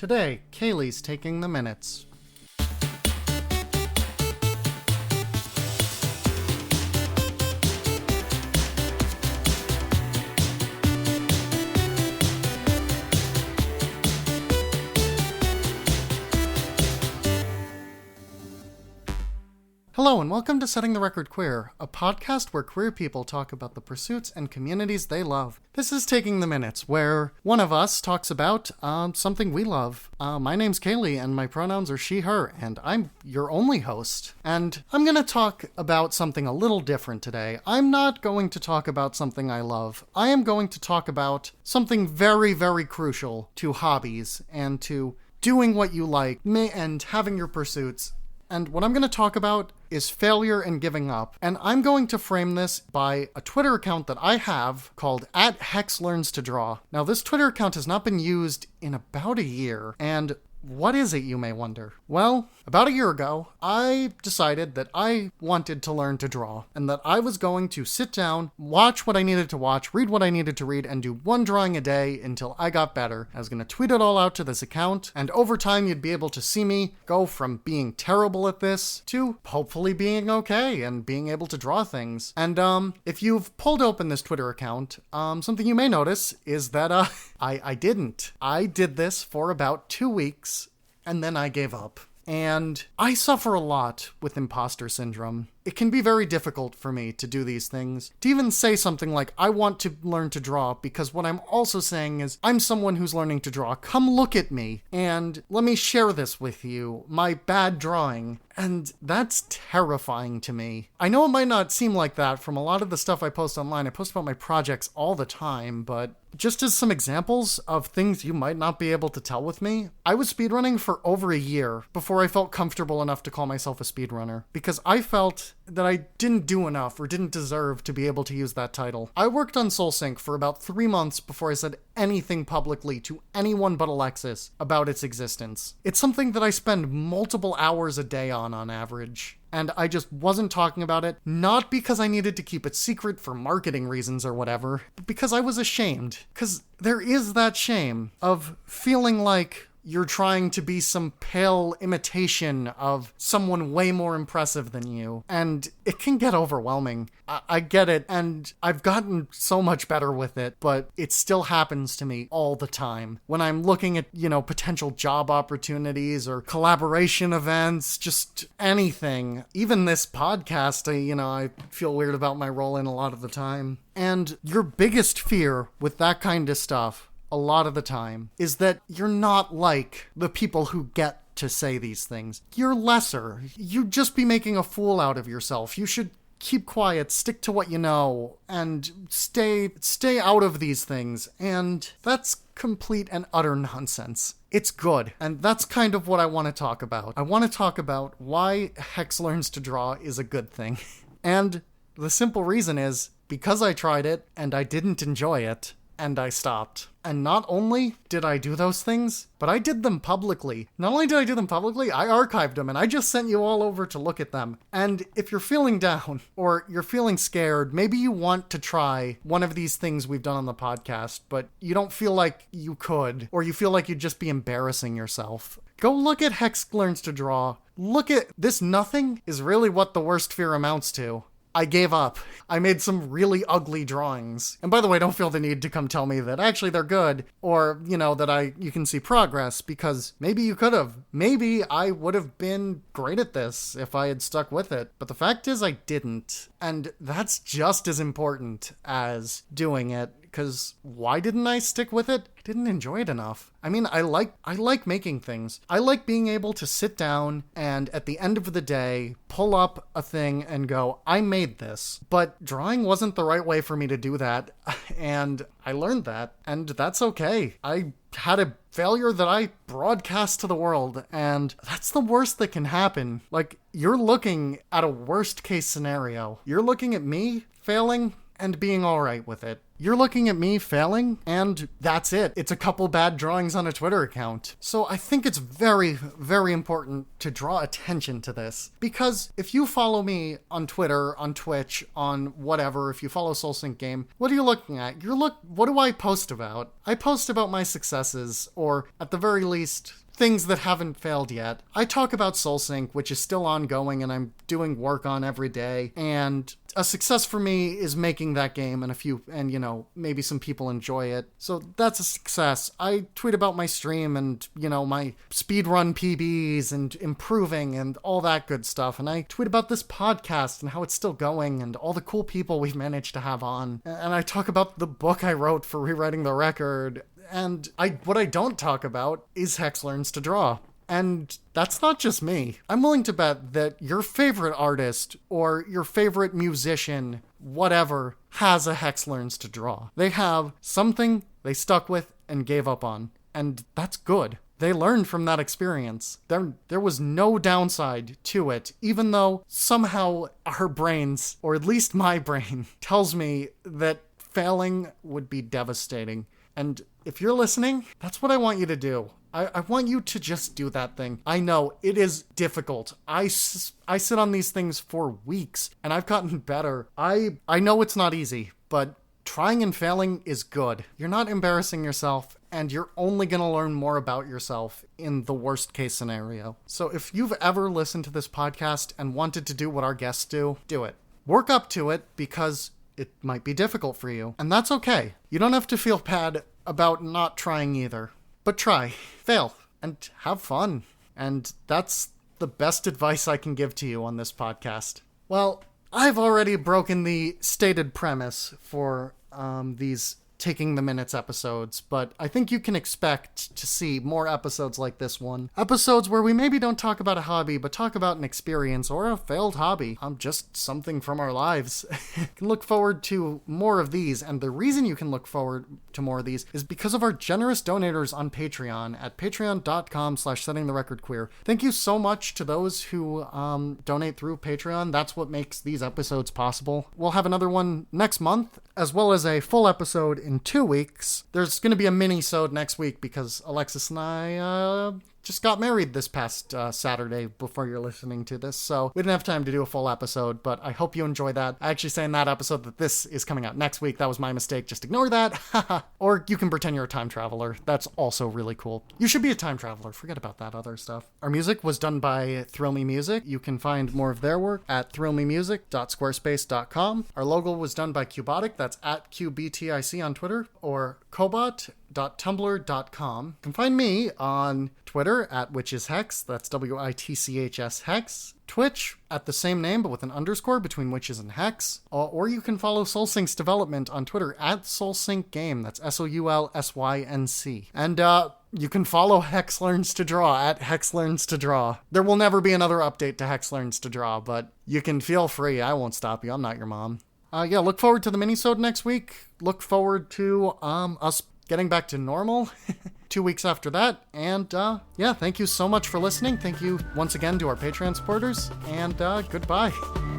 Today, Kaylee's taking the minutes. Hello and welcome to Setting the Record Queer, a podcast where queer people talk about the pursuits and communities they love. This is Taking the Minutes, where one of us talks about something we love. My name's Kaylee and my pronouns are she, her, and I'm your only host. And I'm going to talk about something a little different today. I'm not going to talk about something I love. I am going to talk about something very, very crucial to hobbies and to doing what you like and having your pursuits. And what I'm going to talk about is failure and giving up. And I'm going to frame this by a Twitter account that I have called @HexLearnsToDraw. Now, this Twitter account has not been used in about a year. And what is it, you may wonder? Well, about a year ago, I decided that I wanted to learn to draw and that I was going to sit down, watch what I needed to watch, read what I needed to read, and do one drawing a day until I got better. I was going to tweet it all out to this account, and over time you'd be able to see me go from being terrible at this to hopefully being okay and being able to draw things. And if you've pulled open this Twitter account, something you may notice is that I didn't. I did this for about 2 weeks. And then I gave up. And I suffer a lot with imposter syndrome. It can be very difficult for me to do these things, to even say something like, I want to learn to draw, because what I'm also saying is, I'm someone who's learning to draw. Come look at me, and let me share this with you, my bad drawing. And that's terrifying to me. I know it might not seem like that from a lot of the stuff I post online. I post about my projects all the time, but just as some examples of things you might not be able to tell with me, I was speedrunning for over a year before I felt comfortable enough to call myself a speedrunner, because I felt that I didn't do enough or didn't deserve to be able to use that title. I worked on SoulSync for about 3 months before I said anything publicly to anyone but Alexis about its existence. It's something that I spend multiple hours a day on average. And I just wasn't talking about it, not because I needed to keep it secret for marketing reasons or whatever, but because I was ashamed. Because there is that shame of feeling like you're trying to be some pale imitation of someone way more impressive than you. And it can get overwhelming. I get it, and I've gotten so much better with it, but it still happens to me all the time. When I'm looking at, potential job opportunities or collaboration events, just anything. Even this podcast, I feel weird about my role in a lot of the time. And your biggest fear with that kind of stuff, a lot of the time, is that you're not like the people who get to say these things. You're lesser. You'd just be making a fool out of yourself. You should keep quiet, stick to what you know, and stay out of these things. And that's complete and utter nonsense. It's good. And that's kind of what I want to talk about. I want to talk about why Hex Learns to Draw is a good thing. And the simple reason is because I tried it and I didn't enjoy it. And I stopped. And not only did I do those things, but I did them publicly. Not only did I do them publicly, I archived them, and I just sent you all over to look at them. And if you're feeling down, or you're feeling scared, maybe you want to try one of these things we've done on the podcast, but you don't feel like you could, or you feel like you'd just be embarrassing yourself. Go look at Hex Learns to Draw. Look at this. Nothing is really what the worst fear amounts to. I gave up. I made some really ugly drawings. And by the way, don't feel the need to come tell me that actually they're good, or, that you can see progress, because maybe you could have. Maybe I would have been great at this if I had stuck with it. But the fact is I didn't. And that's just as important as doing it. Because why didn't I stick with it? I didn't enjoy it enough. I mean, I like making things. I like being able to sit down and at the end of the day, pull up a thing and go, I made this. But drawing wasn't the right way for me to do that. And I learned that. And that's okay. I had a failure that I broadcast to the world. And that's the worst that can happen. Like, you're looking at a worst case scenario. You're looking at me failing and being all right with it. you're looking at me failing, and that's it. It's a couple bad drawings on a Twitter account. So I think it's very, very important to draw attention to this, because if you follow me on Twitter, on Twitch, on whatever, if you follow SoulSync Game, what are you looking at? What do I post about? I post about my successes, or at the very least, things that haven't failed yet. I talk about SoulSync, which is still ongoing and I'm doing work on every day, and a success for me is making that game and maybe some people enjoy it. So that's a success. I tweet about my stream and, my speedrun PBs and improving and all that good stuff. And I tweet about this podcast and how it's still going and all the cool people we've managed to have on. And I talk about the book I wrote for rewriting the record. And what I don't talk about is Hex Learns to Draw. And that's not just me. I'm willing to bet that your favorite artist or your favorite musician, whatever, has a Hex Learns to Draw. They have something they stuck with and gave up on. And that's good. They learned from that experience. There was no downside to it, even though somehow our brains, or at least my brain, tells me that failing would be devastating. And if you're listening, that's what I want you to do. I want you to just do that thing. I know it is difficult. I sit on these things for weeks and I've gotten better. I know it's not easy, but trying and failing is good. You're not embarrassing yourself and you're only going to learn more about yourself in the worst case scenario. So if you've ever listened to this podcast and wanted to do what our guests do it. Work up to it, because it might be difficult for you, and that's okay. You don't have to feel bad about not trying either. But try, fail, and have fun. And that's the best advice I can give to you on this podcast. Well, I've already broken the stated premise for these Taking the Minutes episodes, but I think you can expect to see more episodes like this one. Episodes where we maybe don't talk about a hobby, but talk about an experience or a failed hobby. Just something from our lives. You can look forward to more of these, and the reason you can look forward to more of these is because of our generous donators on Patreon at patreon.com/settingtherecordqueer. Thank you so much to those who donate through Patreon. That's what makes these episodes possible. We'll have another one next month, as well as a full episode in 2 weeks. There's going to be a mini-sode next week because Alexis and I just got married this past Saturday before you're listening to this, so we didn't have time to do a full episode, but I hope you enjoy that. I actually say in that episode that this is coming out next week. That was my mistake. Just ignore that. Or you can pretend you're a time traveler. That's also really cool. You should be a time traveler. Forget about that other stuff. Our music was done by Thrill Me Music. You can find more of their work at thrillmemusic.squarespace.com. Our logo was done by Cubotic. That's at QBTIC on Twitter, or Cobot.tumblr.com. You can find me on Twitter at witcheshex, that's WITCHS Hex. Twitch at the same name but with an underscore between witches and hex. Or you can follow SoulSync's development on Twitter at SoulSyncGame, that's SOULSYNC. And you can follow Hex Learns to Draw at Hex Learns to Draw. There will never be another update to Hex Learns to Draw, but you can feel free. I won't stop you. I'm not your mom. Look forward to the mini-sode next week. Look forward to us getting back to normal 2 weeks after that. And thank you so much for listening. Thank you once again to our Patreon supporters, and goodbye.